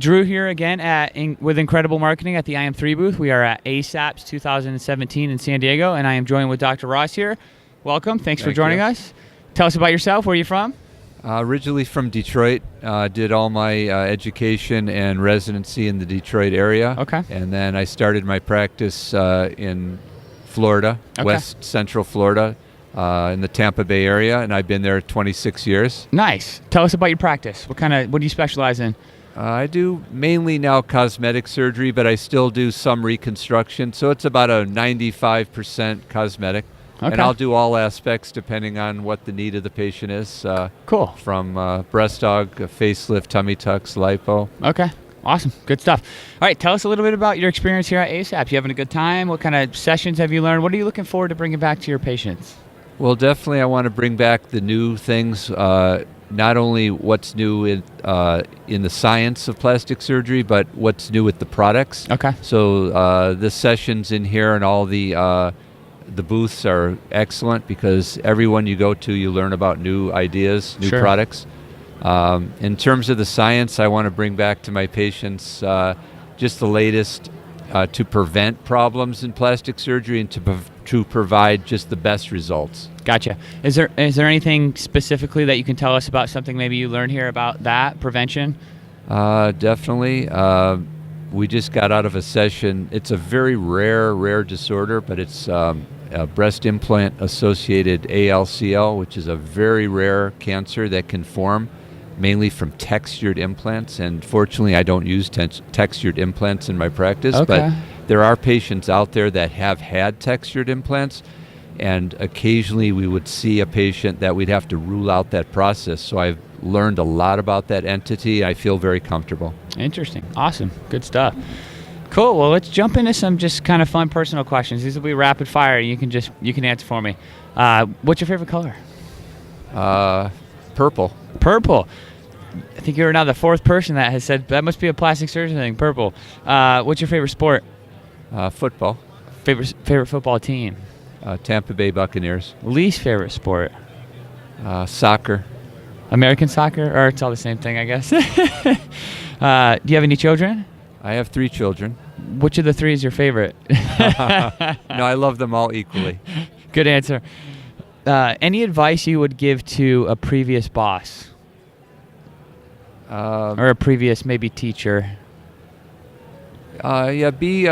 Drew here again with Incredible Marketing at the IM3 booth. We are at ASAPS 2017 in San Diego, and I am joined with Dr. Ross here. Welcome. Thanks for joining us. Tell us about yourself. Where are you from? Originally from Detroit. Did all my education and residency in the Detroit area. Okay. And then I started my practice in Florida, West Central Florida, in the Tampa Bay area, and I've been there 26 years. Nice. Tell us about your practice. What do you specialize in? I do mainly now cosmetic surgery, but I still do some reconstruction, so it's about a 95% cosmetic. Okay. And I'll do all aspects depending on what the need of the patient is. Cool. From breast aug, facelift, tummy tucks, lipo. Okay. Awesome. Good stuff. All right. Tell us a little bit about your experience here at ASAPS. You having a good time? What kind of sessions have you learned? What are you looking forward to bringing back to your patients? Well, definitely I want to bring back the new things, not only what's new in the science of plastic surgery, but what's new with the products. Okay. So the sessions in here and all the booths are excellent because everyone you go to, you learn about new ideas, new products. In terms of the science, I want to bring back to my patients just the latest to prevent problems in plastic surgery and to provide just the best results. Gotcha. Is there anything specifically that you can tell us about something maybe you learned here about that prevention? Definitely. We just got out of a session. It's a very rare disorder, but it's a breast implant associated ALCL, which is a very rare cancer that can form mainly from textured implants. And fortunately, I don't use textured implants in my practice, but there are patients out there that have had textured implants, and occasionally we would see a patient that we'd have to rule out that process. So I've learned a lot about that entity. I feel very comfortable. Interesting. Awesome. Good stuff. Cool. Well, let's jump into some just kind of fun personal questions. These will be rapid fire. You can answer for me. What's your favorite color? Purple. Purple. I think you're now the fourth person that has said that must be a plastic surgeon thing. Purple. What's your favorite sport? Football. Favorite football team? Tampa Bay Buccaneers. Least favorite sport? Soccer. American soccer, or it's all the same thing, I guess. Do you have any children? I have 3 children. Which of the 3 is your favorite? No, I love them all equally. Good answer. Any advice you would give to a previous boss? Or a previous maybe teacher? Be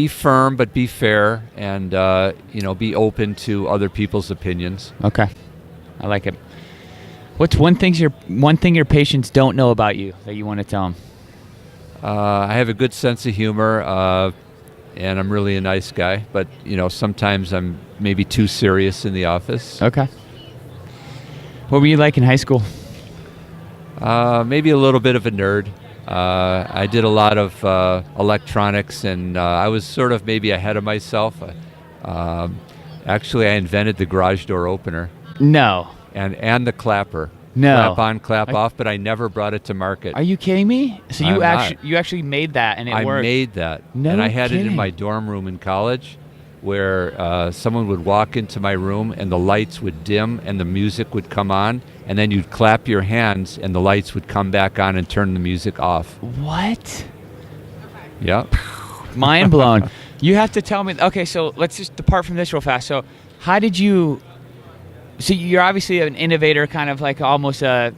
firm but be fair, and be open to other people's opinions. Okay, I like it. What's one thing your patients don't know about you that you want to tell them? I have a good sense of humor, and I'm really a nice guy. But sometimes I'm maybe too serious in the office. Okay. What were you like in high school? Maybe a little bit of a nerd. I did a lot of electronics, and I was sort of maybe ahead of myself. Actually, I invented the garage door opener. No. And the clapper. No. Clap on, clap off, but I never brought it to market. Are you kidding me? So you actually made that, and it worked? I made that. No and I had kidding. it in my dorm room in college, where someone would walk into my room and the lights would dim and the music would come on, and then you'd clap your hands and the lights would come back on and turn the music off. What? Yep. Mind blown. You have to tell me. Okay, so let's just depart from this real fast. So how did you... So you're obviously an innovator, kind of like almost a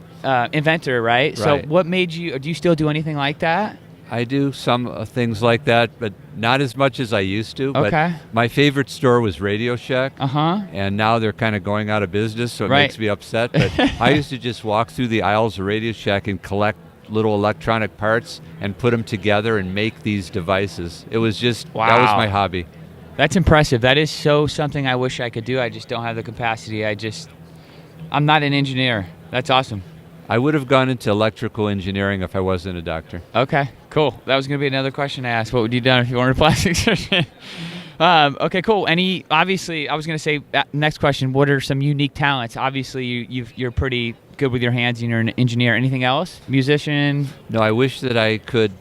inventor, right? So what made you... Do you still do anything like that? I do some things like that, but not as much as I used to. Okay. But my favorite store was Radio Shack. And now they're kind of going out of business, so it makes me upset. But I used to just walk through the aisles of Radio Shack and collect little electronic parts and put them together and make these devices. It was just, that was my hobby. That's impressive. That is something I wish I could do. I just don't have the capacity. I'm not an engineer. That's awesome. I would have gone into electrical engineering if I wasn't a doctor. Okay, cool. That was going to be another question to ask. What would you have done if you weren't a plastic surgeon? Okay, cool. Obviously, I was going to say, next question, what are some unique talents? Obviously, you're pretty good with your hands and you're an engineer. Anything else? Musician? No, I wish that I could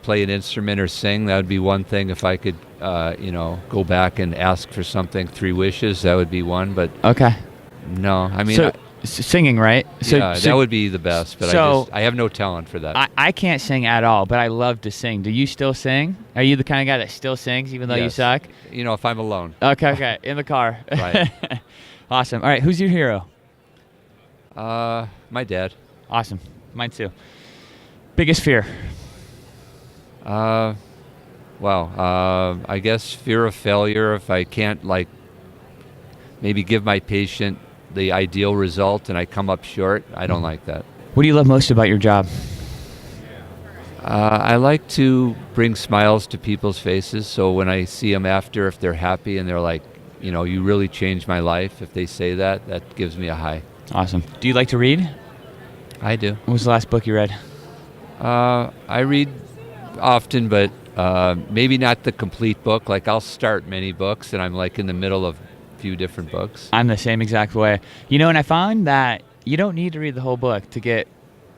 play an instrument or sing. That would be one thing. If I could, go back and ask for something, 3 wishes, that would be one. But okay. No, I mean, Singing, right? Yeah, that would be the best, but I have no talent for that. I can't sing at all, but I love to sing. Do you still sing? Are you the kind of guy that still sings even though you Yes. suck? If I'm alone. Okay. In the car. Right. Awesome. All right, who's your hero? My dad. Awesome. Mine too. Biggest fear? I guess fear of failure. If I can't maybe give my patient the ideal result and I come up short, I don't like that. What do you love most about your job? I like to bring smiles to people's faces. So when I see them after, if they're happy and they're like, you really changed my life, if they say that, that gives me a high. Awesome. Do you like to read? I do. What was the last book you read? I read often, but maybe not the complete book. Like I'll start many books and I'm like in the middle of a few different books. I'm the same exact way. And I found that you don't need to read the whole book to get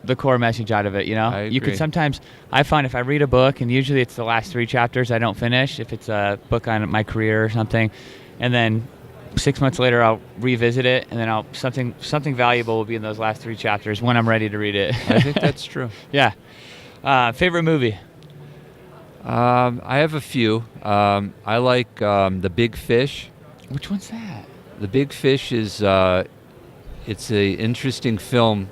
the core message out of it, I You agree. could sometimes, I find if I read a book, and usually it's the last 3 chapters I don't finish, if it's a book on my career or something, and then 6 months later I'll revisit it, and then something valuable will be in those last 3 chapters when I'm ready to read it. I think that's true. Yeah. Favorite movie? I have a few. I like The Big Fish. Which one's that? The Big Fish is it's a interesting film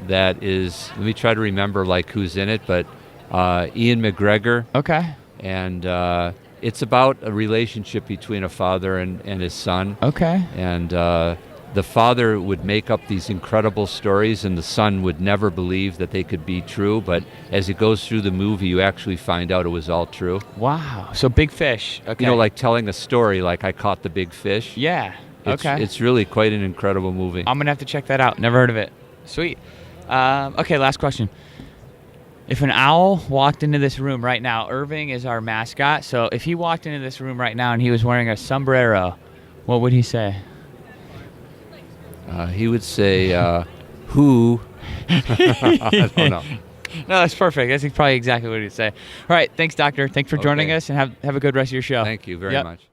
that is. Let me try to remember who's in it, but Ian McGregor. Okay. And it's about a relationship between a father and his son. Okay. And the father would make up these incredible stories, and the son would never believe that they could be true. But as it goes through the movie, you actually find out it was all true. Wow. So Big Fish. Okay. Like telling a story like I caught the big fish. Yeah. Okay. It's really quite an incredible movie. I'm going to have to check that out. Never heard of it. Sweet. Okay, last question. If an owl walked into this room right now, Irving is our mascot, so if he walked into this room right now and he was wearing a sombrero, what would he say? He would say, who? I don't know. No, that's perfect. That's probably exactly what he'd say. All right, thanks, Doctor. Thanks for joining Okay. us, and have a good rest of your show. Thank you very Yep. much.